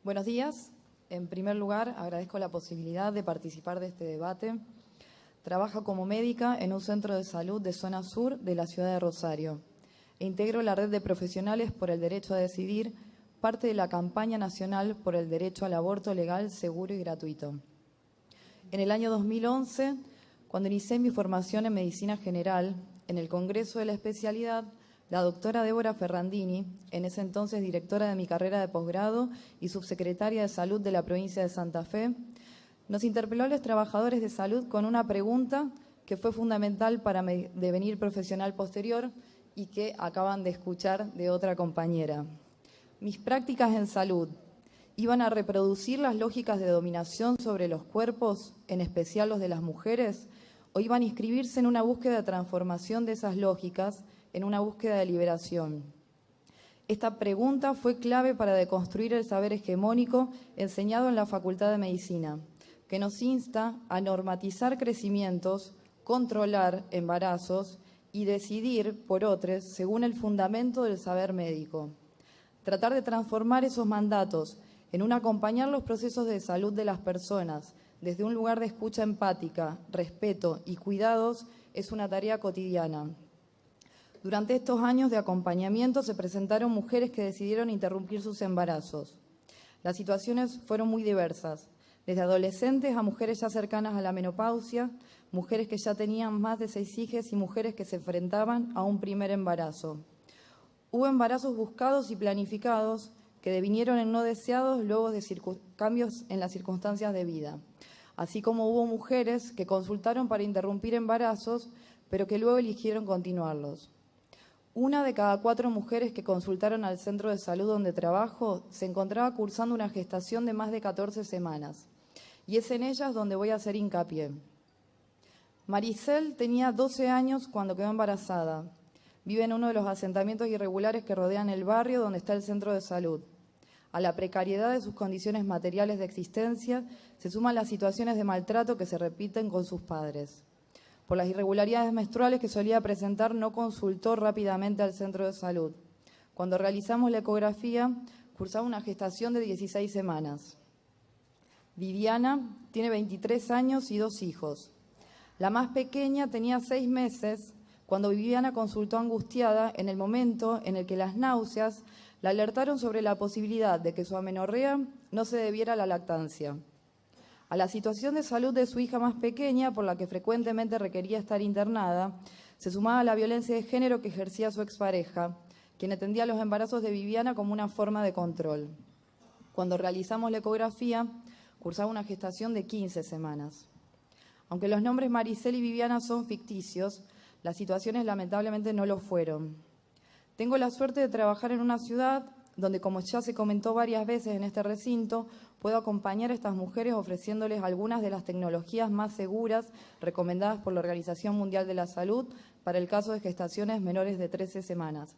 Buenos días. En primer lugar, agradezco la posibilidad de participar de este debate. Trabajo como médica en un centro de salud de zona sur de la ciudad de Rosario e integro la red de profesionales por el derecho a decidir, parte de la campaña nacional por el derecho al aborto legal, seguro y gratuito. En el año 2011, cuando inicié mi formación en medicina general, en el Congreso de la especialidad, la doctora Débora Ferrandini, en ese entonces directora de mi carrera de posgrado y subsecretaria de Salud de la provincia de Santa Fe, nos interpeló a los trabajadores de salud con una pregunta que fue fundamental para mi devenir profesional posterior y que acaban de escuchar de otra compañera. ¿Mis prácticas en salud iban a reproducir las lógicas de dominación sobre los cuerpos, en especial los de las mujeres, o iban a inscribirse en una búsqueda de transformación de esas lógicas, en una búsqueda de liberación? Esta pregunta fue clave para deconstruir el saber hegemónico enseñado en la Facultad de Medicina, que nos insta a normatizar crecimientos, controlar embarazos y decidir por otros según el fundamento del saber médico. Tratar de transformar esos mandatos en un acompañar los procesos de salud de las personas desde un lugar de escucha empática, respeto y cuidados es una tarea cotidiana. Durante estos años de acompañamiento se presentaron mujeres que decidieron interrumpir sus embarazos. Las situaciones fueron muy diversas, desde adolescentes a mujeres ya cercanas a la menopausia, mujeres que ya tenían más de 6 hijos y mujeres que se enfrentaban a un primer embarazo. Hubo embarazos buscados y planificados que devinieron en no deseados luego de cambios en las circunstancias de vida, así como hubo mujeres que consultaron para interrumpir embarazos, pero que luego eligieron continuarlos. 1 de cada 4 mujeres que consultaron al centro de salud donde trabajo se encontraba cursando una gestación de más de 14 semanas, y es en ellas donde voy a hacer hincapié. Maricel tenía 12 años cuando quedó embarazada. Vive en uno de los asentamientos irregulares que rodean el barrio donde está el centro de salud. A la precariedad de sus condiciones materiales de existencia se suman las situaciones de maltrato que se repiten con sus padres. Por las irregularidades menstruales que solía presentar, no consultó rápidamente al centro de salud. Cuando realizamos la ecografía, cursaba una gestación de 16 semanas. Viviana tiene 23 años y 2 hijos. La más pequeña tenía 6 meses cuando Viviana consultó angustiada en el momento en el que las náuseas la alertaron sobre la posibilidad de que su amenorrea no se debiera a la lactancia. A la situación de salud de su hija más pequeña, por la que frecuentemente requería estar internada, se sumaba la violencia de género que ejercía su expareja, quien atendía los embarazos de Viviana como una forma de control. Cuando realizamos la ecografía, cursaba una gestación de 15 semanas. Aunque los nombres Maricel y Viviana son ficticios, las situaciones lamentablemente no lo fueron. Tengo la suerte de trabajar en una ciudad donde, como ya se comentó varias veces en este recinto, puedo acompañar a estas mujeres ofreciéndoles algunas de las tecnologías más seguras recomendadas por la Organización Mundial de la Salud para el caso de gestaciones menores de 13 semanas.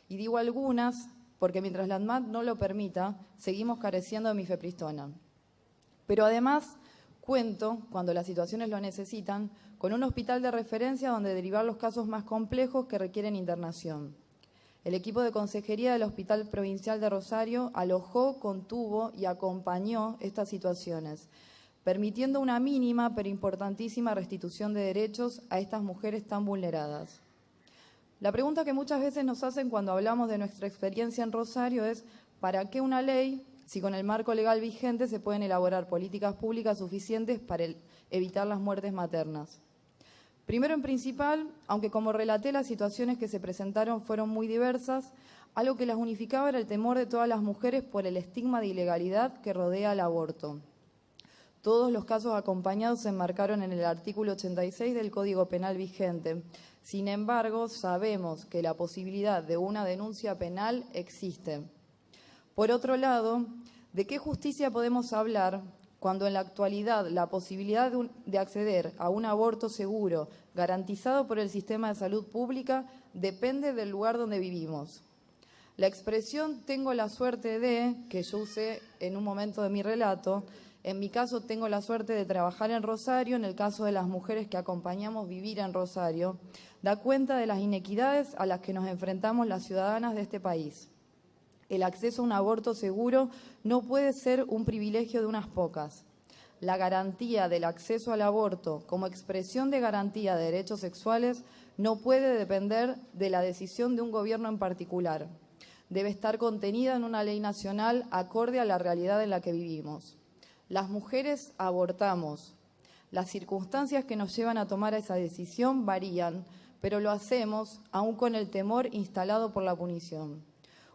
Y digo algunas porque mientras la ANMAT no lo permita, seguimos careciendo de mifepristona. Pero además cuento, cuando las situaciones lo necesitan, con un hospital de referencia donde derivar los casos más complejos que requieren internación. El equipo de consejería del Hospital Provincial de Rosario alojó, contuvo y acompañó estas situaciones, permitiendo una mínima pero importantísima restitución de derechos a estas mujeres tan vulneradas. La pregunta que muchas veces nos hacen cuando hablamos de nuestra experiencia en Rosario es ¿para qué una ley si con el marco legal vigente se pueden elaborar políticas públicas suficientes para evitar las muertes maternas? Primero, en principal, aunque como relaté las situaciones que se presentaron fueron muy diversas, algo que las unificaba era el temor de todas las mujeres por el estigma de ilegalidad que rodea al aborto. Todos los casos acompañados se enmarcaron en el artículo 86 del Código Penal vigente. Sin embargo, sabemos que la posibilidad de una denuncia penal existe. Por otro lado, ¿de qué justicia podemos hablar cuando en la actualidad la posibilidad de acceder a un aborto seguro, garantizado por el sistema de salud pública, depende del lugar donde vivimos? La expresión «tengo la suerte de», que yo usé en un momento de mi relato, en mi caso tengo la suerte de trabajar en Rosario, en el caso de las mujeres que acompañamos vivir en Rosario, da cuenta de las inequidades a las que nos enfrentamos las ciudadanas de este país. El acceso a un aborto seguro no puede ser un privilegio de unas pocas. La garantía del acceso al aborto como expresión de garantía de derechos sexuales no puede depender de la decisión de un gobierno en particular. Debe estar contenida en una ley nacional acorde a la realidad en la que vivimos. Las mujeres abortamos. Las circunstancias que nos llevan a tomar esa decisión varían, pero lo hacemos aún con el temor instalado por la punición.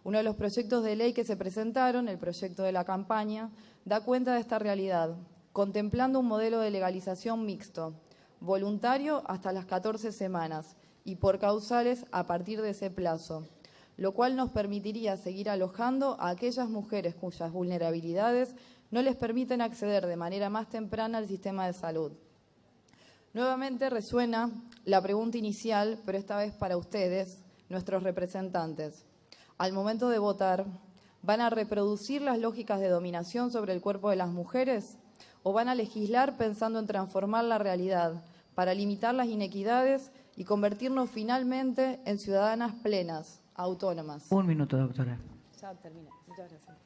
Uno de los proyectos de ley que se presentaron, el proyecto de la campaña, da cuenta de esta realidad, contemplando un modelo de legalización mixto, voluntario hasta las 14 semanas y por causales a partir de ese plazo, lo cual nos permitiría seguir alojando a aquellas mujeres cuyas vulnerabilidades no les permiten acceder de manera más temprana al sistema de salud. Nuevamente resuena la pregunta inicial, pero esta vez para ustedes, nuestros representantes. Al momento de votar, ¿van a reproducir las lógicas de dominación sobre el cuerpo de las mujeres o van a legislar pensando en transformar la realidad para limitar las inequidades y convertirnos finalmente en ciudadanas plenas, autónomas? Un minuto, doctora. Ya termino. Muchas gracias.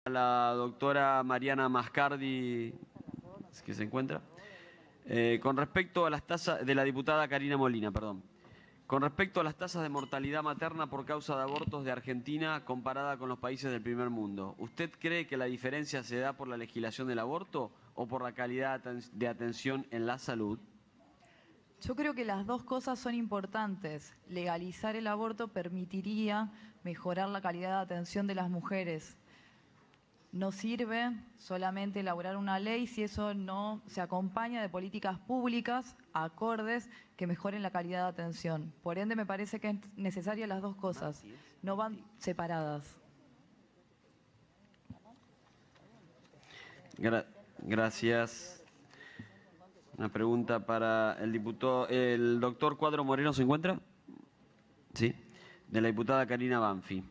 La doctora Mariana Mascardi, que se encuentra. Con respecto a las tasas de la diputada Karina Molina, perdón. Con respecto a las tasas de mortalidad materna por causa de abortos de Argentina comparada con los países del primer mundo, ¿usted cree que la diferencia se da por la legislación del aborto o por la calidad de atención en la salud? Yo creo que las dos cosas son importantes. Legalizar el aborto permitiría mejorar la calidad de atención de las mujeres. No sirve solamente elaborar una ley si eso no se acompaña de políticas públicas acordes que mejoren la calidad de atención. Por ende, me parece que es necesaria las dos cosas, no van separadas. Gracias. Una pregunta para el diputado. ¿El doctor Cuadro Moreno se encuentra? Sí. De la diputada Karina Banfi.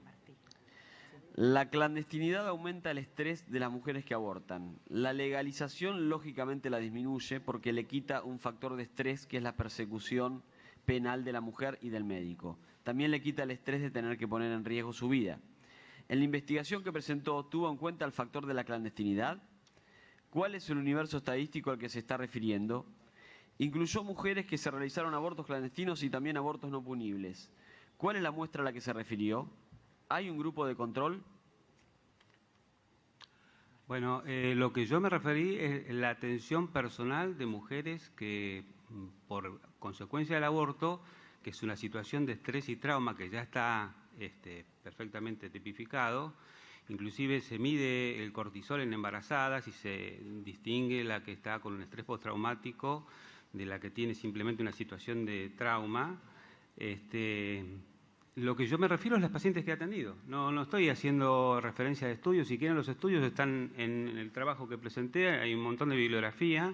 La clandestinidad aumenta el estrés de las mujeres que abortan. La legalización lógicamente la disminuye porque le quita un factor de estrés que es la persecución penal de la mujer y del médico. También le quita el estrés de tener que poner en riesgo su vida. En la investigación que presentó, ¿tuvo en cuenta el factor de la clandestinidad? ¿Cuál es el universo estadístico al que se está refiriendo? Incluyó mujeres que se realizaron abortos clandestinos y también abortos no punibles. ¿Cuál es la muestra a la que se refirió? ¿Hay un grupo de control? Bueno, lo que yo me referí es la atención personal de mujeres que, por consecuencia del aborto, que es una situación de estrés y trauma que ya está perfectamente tipificado, inclusive se mide el cortisol en embarazadas y se distingue la que está con un estrés postraumático de la que tiene simplemente una situación de trauma. Lo que yo me refiero es a las pacientes que he atendido. No estoy haciendo referencia a estudios. Si quieren, los estudios están en el trabajo que presenté. Hay un montón de bibliografía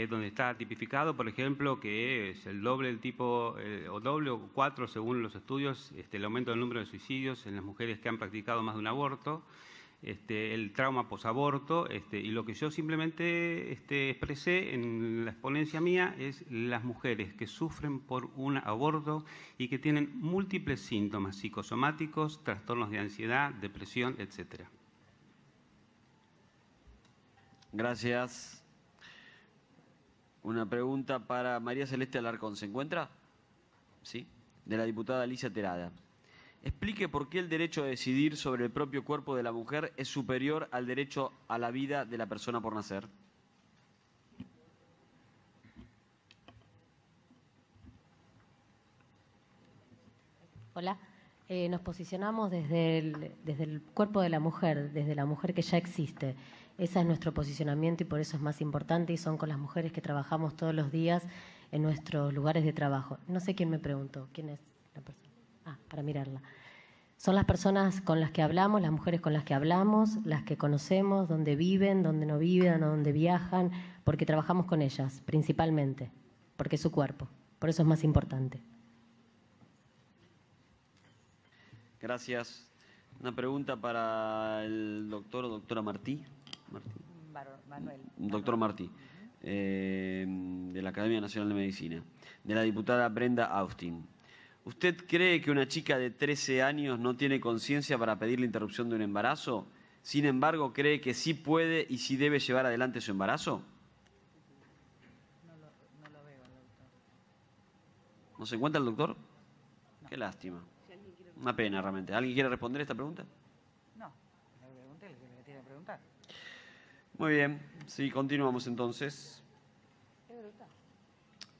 donde está tipificado, por ejemplo, que es el doble del tipo, o doble o 4 según los estudios, el aumento del número de suicidios en las mujeres que han practicado más de un aborto, el trauma posaborto, y lo que yo simplemente expresé en la exponencia mía es las mujeres que sufren por un aborto y que tienen múltiples síntomas psicosomáticos, trastornos de ansiedad, depresión, etcétera. Gracias. Una pregunta para María Celeste Alarcón. ¿Se encuentra? Sí. De la diputada Alicia Terada. Explique por qué el derecho a decidir sobre el propio cuerpo de la mujer es superior al derecho a la vida de la persona por nacer. Hola, nos posicionamos desde el cuerpo de la mujer, desde la mujer que ya existe. Ese es nuestro posicionamiento y por eso es más importante y son con las mujeres que trabajamos todos los días en nuestros lugares de trabajo. No sé quién me preguntó, quién es la persona. Para mirarla. Son las personas con las que hablamos, las mujeres con las que hablamos, las que conocemos, donde viven, donde no viven, donde viajan, porque trabajamos con ellas, principalmente, porque es su cuerpo. Por eso es más importante. Gracias. Una pregunta para el doctor o doctora Martí. Manuel. Doctor Martí. de la Academia Nacional de Medicina, de la diputada Brenda Austin. ¿Usted cree que una chica de 13 años no tiene conciencia para pedir la interrupción de un embarazo? Sin embargo, ¿cree que sí puede y sí debe llevar adelante su embarazo? No lo veo, doctor. ¿No se encuentra el doctor? No. Qué lástima. Una pena realmente. ¿Alguien quiere responder esta pregunta? No, le pregunté lo que le tiene que preguntar. Muy bien, sí, continuamos entonces.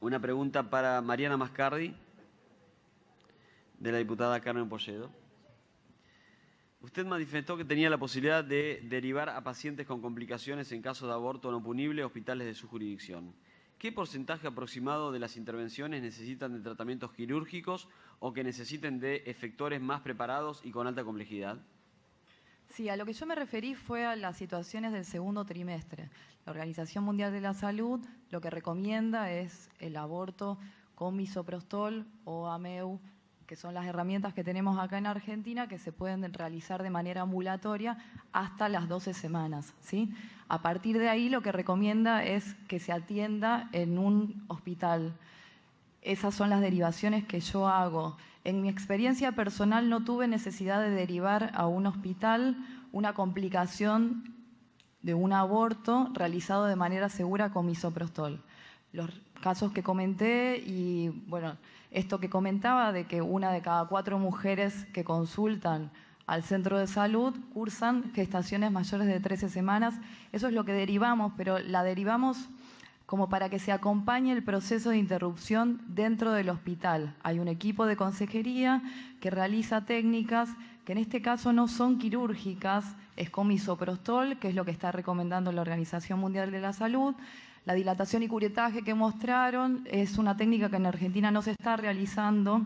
Una pregunta para Mariana Mascardi, de la diputada Carmen Polledo. Usted manifestó que tenía la posibilidad de derivar a pacientes con complicaciones en caso de aborto no punible a hospitales de su jurisdicción. ¿Qué porcentaje aproximado de las intervenciones necesitan de tratamientos quirúrgicos o que necesiten de efectores más preparados y con alta complejidad? Sí, a lo que yo me referí fue a las situaciones del segundo trimestre. La Organización Mundial de la Salud lo que recomienda es el aborto con misoprostol o AMEU, que son las herramientas que tenemos acá en Argentina que se pueden realizar de manera ambulatoria hasta las 12 semanas, ¿sí? A partir de ahí lo que recomienda es que se atienda en un hospital. Esas son las derivaciones que yo hago. En mi experiencia personal no tuve necesidad de derivar a un hospital una complicación de un aborto realizado de manera segura con misoprostol. Los casos que comenté y, bueno, esto que comentaba de que 1 de cada 4 mujeres que consultan al centro de salud cursan gestaciones mayores de 13 semanas, eso es lo que derivamos, pero la derivamos como para que se acompañe el proceso de interrupción dentro del hospital. Hay un equipo de consejería que realiza técnicas que en este caso no son quirúrgicas, es con misoprostol, que es lo que está recomendando la Organización Mundial de la Salud. La dilatación y curetaje que mostraron es una técnica que en Argentina no se está realizando.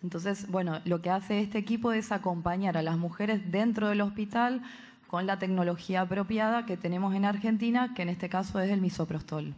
Entonces, bueno, lo que hace este equipo es acompañar a las mujeres dentro del hospital con la tecnología apropiada que tenemos en Argentina, que en este caso es el misoprostol.